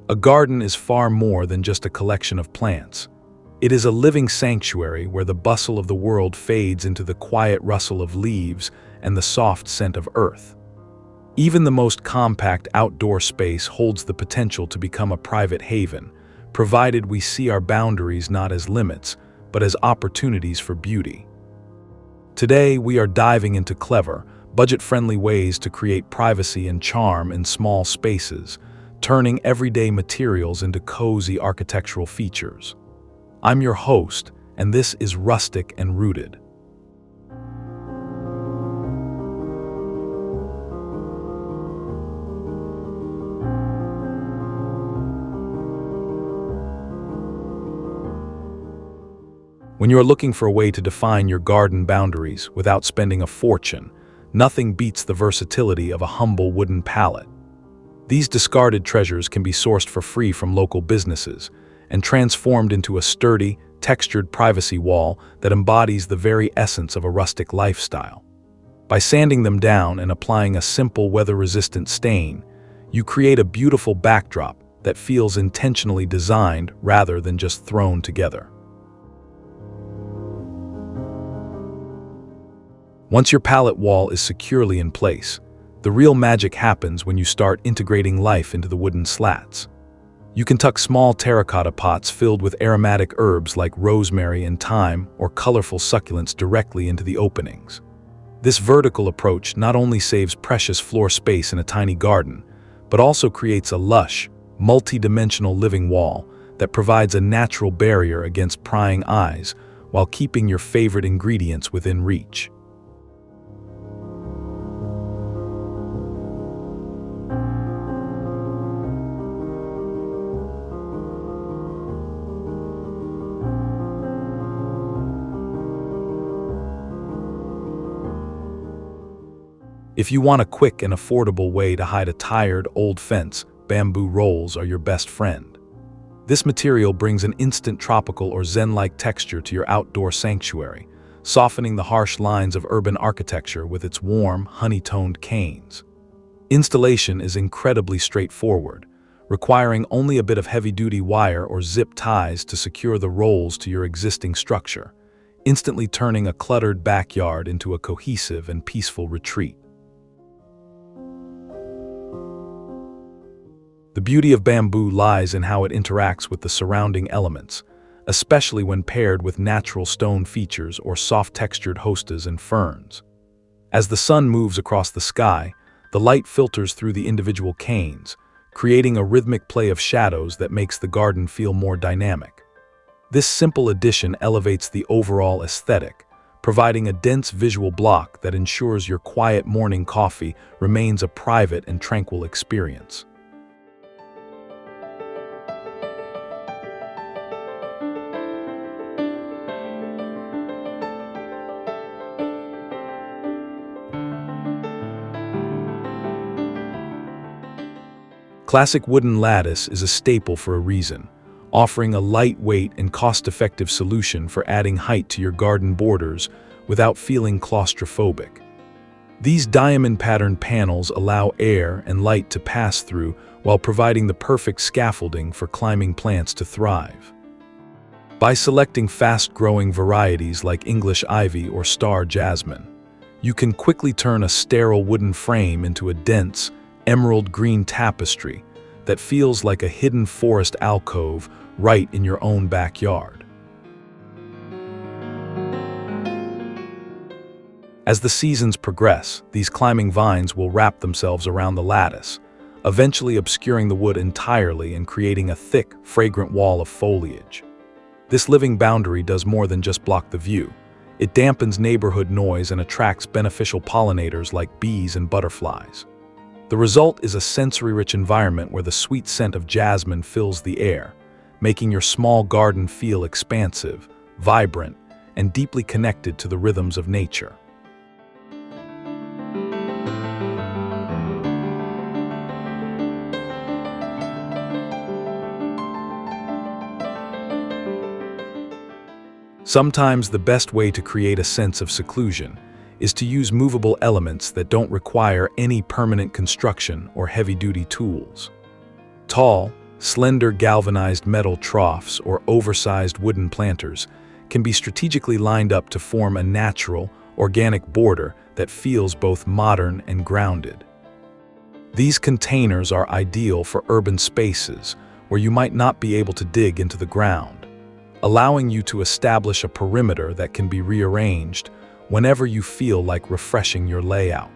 A garden is far more than just a collection of plants. It is a living sanctuary where the bustle of the world fades into the quiet rustle of leaves and the soft scent of earth. Even the most compact outdoor space holds the potential to become a private haven, provided we see our boundaries not as limits, but as opportunities for beauty. Today, we are diving into clever, budget-friendly ways to create privacy and charm in small spaces, turning everyday materials into cozy architectural features. I'm your host, and this is Rustic and Rooted. When you are looking for a way to define your garden boundaries without spending a fortune, nothing beats the versatility of a humble wooden pallet. These discarded treasures can be sourced for free from local businesses and transformed into a sturdy, textured privacy wall that embodies the very essence of a rustic lifestyle. By sanding them down and applying a simple weather-resistant stain, you create a beautiful backdrop that feels intentionally designed rather than just thrown together. Once your pallet wall is securely in place, the real magic happens when you start integrating life into the wooden slats. You can tuck small terracotta pots filled with aromatic herbs like rosemary and thyme or colorful succulents directly into the openings. This vertical approach not only saves precious floor space in a tiny garden, but also creates a lush, multi-dimensional living wall that provides a natural barrier against prying eyes while keeping your favorite ingredients within reach. If you want a quick and affordable way to hide a tired, old fence, bamboo rolls are your best friend. This material brings an instant tropical or zen-like texture to your outdoor sanctuary, softening the harsh lines of urban architecture with its warm, honey-toned canes. Installation is incredibly straightforward, requiring only a bit of heavy-duty wire or zip ties to secure the rolls to your existing structure, instantly turning a cluttered backyard into a cohesive and peaceful retreat. The beauty of bamboo lies in how it interacts with the surrounding elements, especially when paired with natural stone features or soft-textured hostas and ferns. As the sun moves across the sky, the light filters through the individual canes, creating a rhythmic play of shadows that makes the garden feel more dynamic. This simple addition elevates the overall aesthetic, providing a dense visual block that ensures your quiet morning coffee remains a private and tranquil experience. Classic wooden lattice is a staple for a reason, offering a lightweight and cost-effective solution for adding height to your garden borders without feeling claustrophobic. These diamond-patterned panels allow air and light to pass through while providing the perfect scaffolding for climbing plants to thrive. By selecting fast-growing varieties like English ivy or star jasmine, you can quickly turn a sterile wooden frame into a dense, emerald green tapestry that feels like a hidden forest alcove right in your own backyard. As the seasons progress, these climbing vines will wrap themselves around the lattice, eventually obscuring the wood entirely and creating a thick, fragrant wall of foliage. This living boundary does more than just block the view. It dampens neighborhood noise and attracts beneficial pollinators like bees and butterflies. The result is a sensory-rich environment where the sweet scent of jasmine fills the air, making your small garden feel expansive, vibrant, and deeply connected to the rhythms of nature. Sometimes the best way to create a sense of seclusion is to use movable elements that don't require any permanent construction or heavy-duty tools. Tall, Slender galvanized metal troughs or oversized wooden planters can be strategically lined up to form a natural, organic border that feels both modern and grounded. These containers are ideal for urban spaces where you might not be able to dig into the ground, allowing you to establish a perimeter that can be rearranged whenever you feel like refreshing your layout.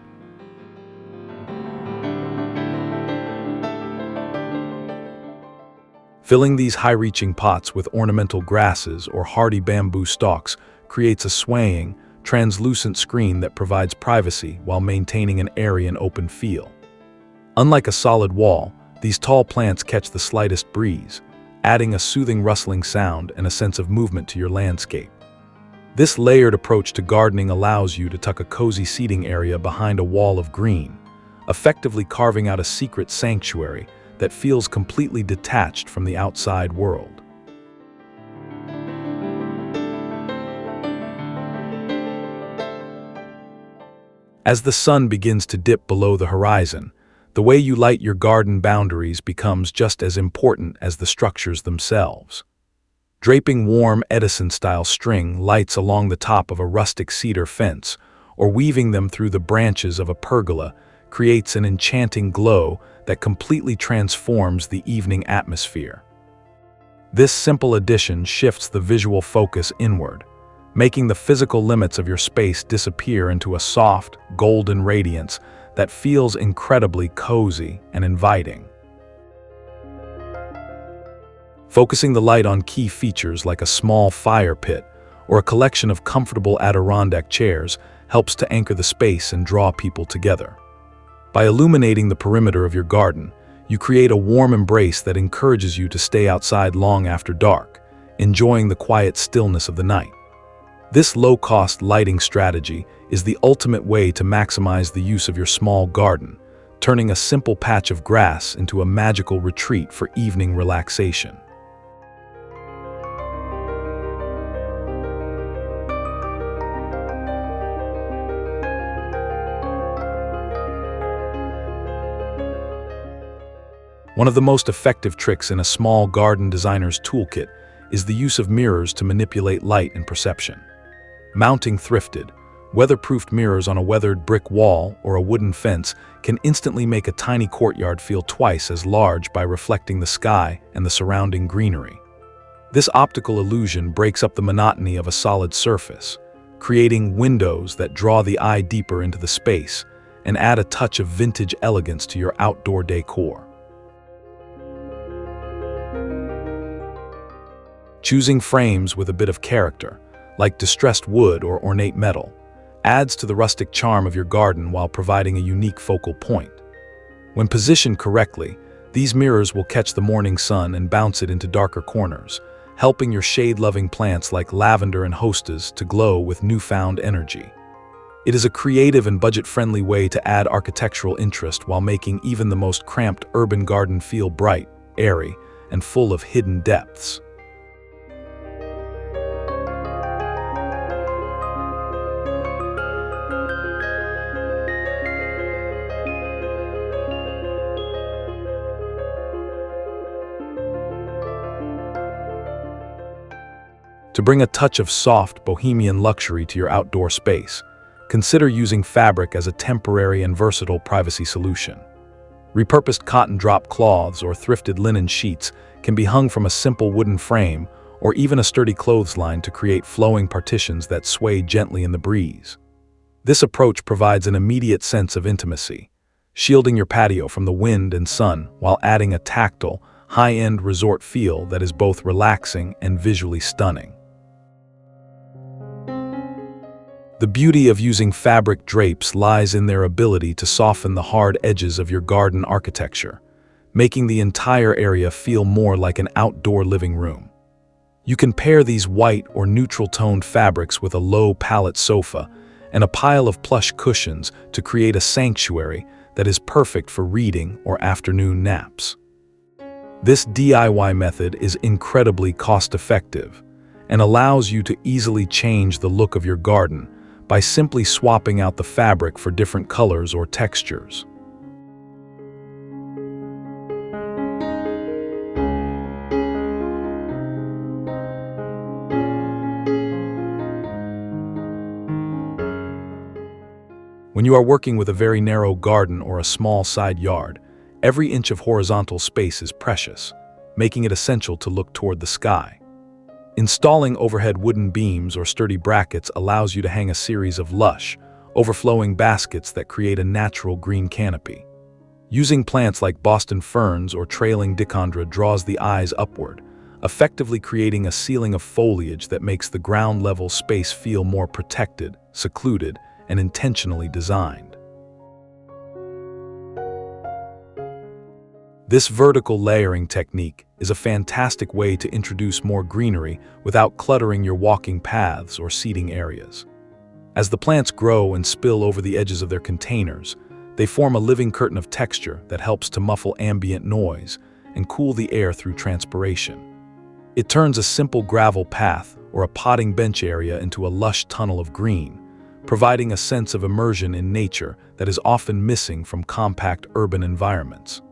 Filling these high-reaching pots with ornamental grasses or hardy bamboo stalks creates a swaying, translucent screen that provides privacy while maintaining an airy and open feel. Unlike a solid wall, these tall plants catch the slightest breeze, adding a soothing rustling sound and a sense of movement to your landscape. This layered approach to gardening allows you to tuck a cozy seating area behind a wall of green, effectively carving out a secret sanctuary that feels completely detached from the outside world. As the sun begins to dip below the horizon, the way you light your garden boundaries becomes just as important as the structures themselves. Draping warm Edison-style string lights along the top of a rustic cedar fence or weaving them through the branches of a pergola creates an enchanting glow that completely transforms the evening atmosphere. This simple addition shifts the visual focus inward, making the physical limits of your space disappear into a soft, golden radiance that feels incredibly cozy and inviting. Focusing the light on key features like a small fire pit or a collection of comfortable Adirondack chairs helps to anchor the space and draw people together. By illuminating the perimeter of your garden, you create a warm embrace that encourages you to stay outside long after dark, enjoying the quiet stillness of the night. This low-cost lighting strategy is the ultimate way to maximize the use of your small garden, turning a simple patch of grass into a magical retreat for evening relaxation. One of the most effective tricks in a small garden designer's toolkit is the use of mirrors to manipulate light and perception. Mounting thrifted, weatherproofed mirrors on a weathered brick wall or a wooden fence can instantly make a tiny courtyard feel twice as large by reflecting the sky and the surrounding greenery. This optical illusion breaks up the monotony of a solid surface, creating windows that draw the eye deeper into the space and add a touch of vintage elegance to your outdoor decor. Choosing frames with a bit of character, like distressed wood or ornate metal, adds to the rustic charm of your garden while providing a unique focal point. When positioned correctly, these mirrors will catch the morning sun and bounce it into darker corners, helping your shade-loving plants like lavender and hostas to glow with newfound energy. It is a creative and budget-friendly way to add architectural interest while making even the most cramped urban garden feel bright, airy, and full of hidden depths. To bring a touch of soft, bohemian luxury to your outdoor space, consider using fabric as a temporary and versatile privacy solution. Repurposed cotton drop cloths or thrifted linen sheets can be hung from a simple wooden frame or even a sturdy clothesline to create flowing partitions that sway gently in the breeze. This approach provides an immediate sense of intimacy, shielding your patio from the wind and sun while adding a tactile, high-end resort feel that is both relaxing and visually stunning. The beauty of using fabric drapes lies in their ability to soften the hard edges of your garden architecture, making the entire area feel more like an outdoor living room. You can pair these white or neutral-toned fabrics with a low pallet sofa and a pile of plush cushions to create a sanctuary that is perfect for reading or afternoon naps. This DIY method is incredibly cost-effective and allows you to easily change the look of your garden by simply swapping out the fabric for different colors or textures. When you are working with a very narrow garden or a small side yard, every inch of horizontal space is precious, making it essential to look toward the sky. Installing overhead wooden beams or sturdy brackets allows you to hang a series of lush, overflowing baskets that create a natural green canopy. Using plants like Boston ferns or trailing dichondra draws the eyes upward, effectively creating a ceiling of foliage that makes the ground-level space feel more protected, secluded, and intentionally designed. This vertical layering technique is a fantastic way to introduce more greenery without cluttering your walking paths or seating areas. As the plants grow and spill over the edges of their containers, they form a living curtain of texture that helps to muffle ambient noise and cool the air through transpiration. It turns a simple gravel path or a potting bench area into a lush tunnel of green, providing a sense of immersion in nature that is often missing from compact urban environments.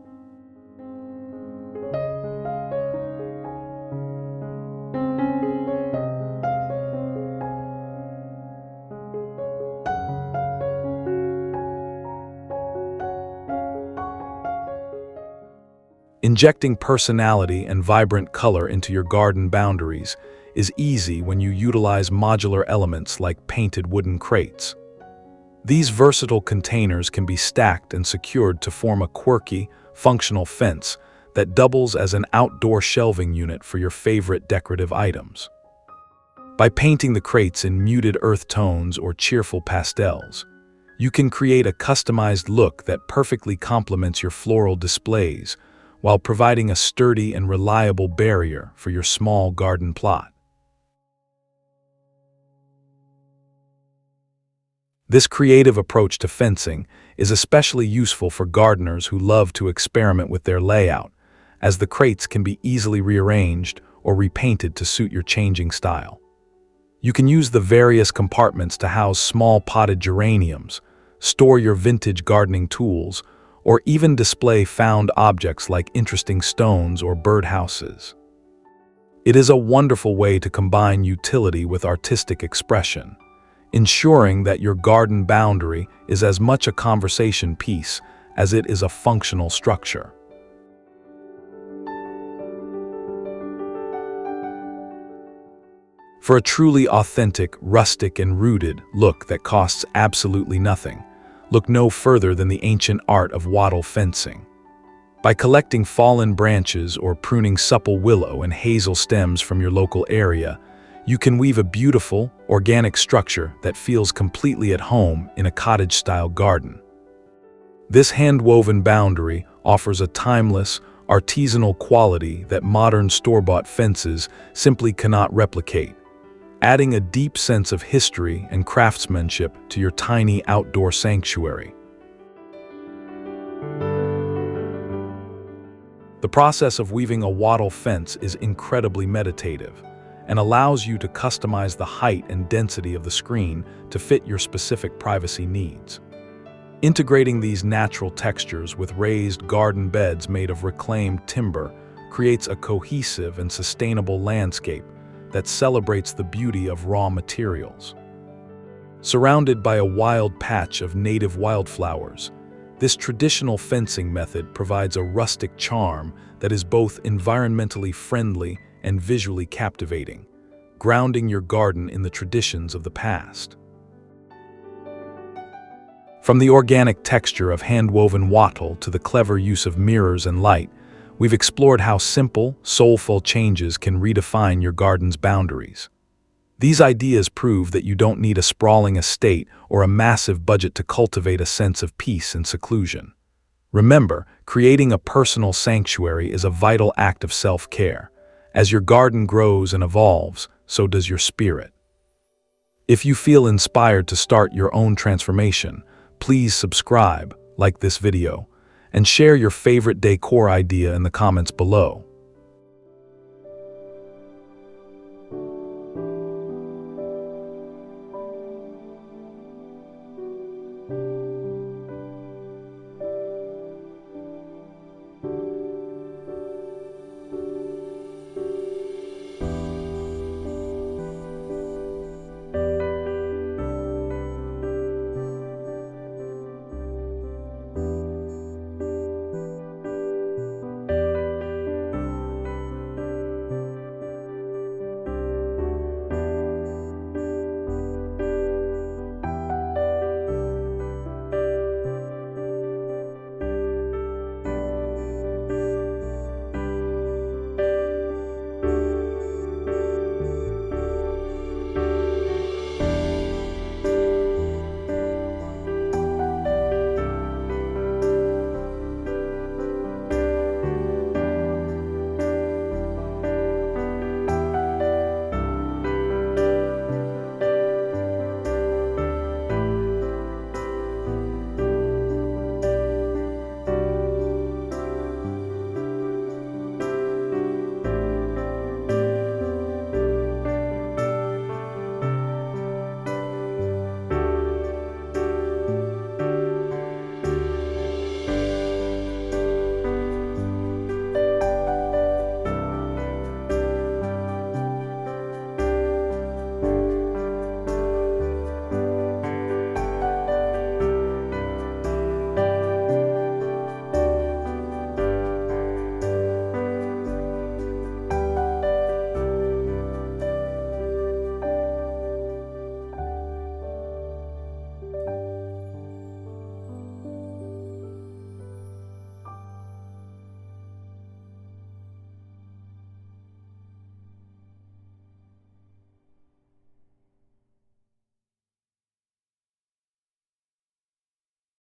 Injecting personality and vibrant color into your garden boundaries is easy when you utilize modular elements like painted wooden crates. These versatile containers can be stacked and secured to form a quirky, functional fence that doubles as an outdoor shelving unit for your favorite decorative items. By painting the crates in muted earth tones or cheerful pastels, you can create a customized look that perfectly complements your floral displays while providing a sturdy and reliable barrier for your small garden plot. This creative approach to fencing is especially useful for gardeners who love to experiment with their layout, as the crates can be easily rearranged or repainted to suit your changing style. You can use the various compartments to house small potted geraniums, store your vintage gardening tools, or even display found objects like interesting stones or birdhouses. It is a wonderful way to combine utility with artistic expression, ensuring that your garden boundary is as much a conversation piece as it is a functional structure. For a truly authentic, rustic, and rooted look that costs absolutely nothing, look no further than the ancient art of wattle fencing. By collecting fallen branches or pruning supple willow and hazel stems from your local area, you can weave a beautiful, organic structure that feels completely at home in a cottage-style garden. This hand-woven boundary offers a timeless, artisanal quality that modern store-bought fences simply cannot replicate, adding a deep sense of history and craftsmanship to your tiny outdoor sanctuary. The process of weaving a wattle fence is incredibly meditative and allows you to customize the height and density of the screen to fit your specific privacy needs. Integrating these natural textures with raised garden beds made of reclaimed timber creates a cohesive and sustainable landscape that celebrates the beauty of raw materials. Surrounded by a wild patch of native wildflowers, this traditional fencing method provides a rustic charm that is both environmentally friendly and visually captivating, grounding your garden in the traditions of the past. From the organic texture of hand-woven wattle to the clever use of mirrors and light, we've explored how simple, soulful changes can redefine your garden's boundaries. These ideas prove that you don't need a sprawling estate or a massive budget to cultivate a sense of peace and seclusion. Remember, creating a personal sanctuary is a vital act of self-care. As your garden grows and evolves, so does your spirit. If you feel inspired to start your own transformation, please subscribe, like this video, and share your favorite decor idea in the comments below.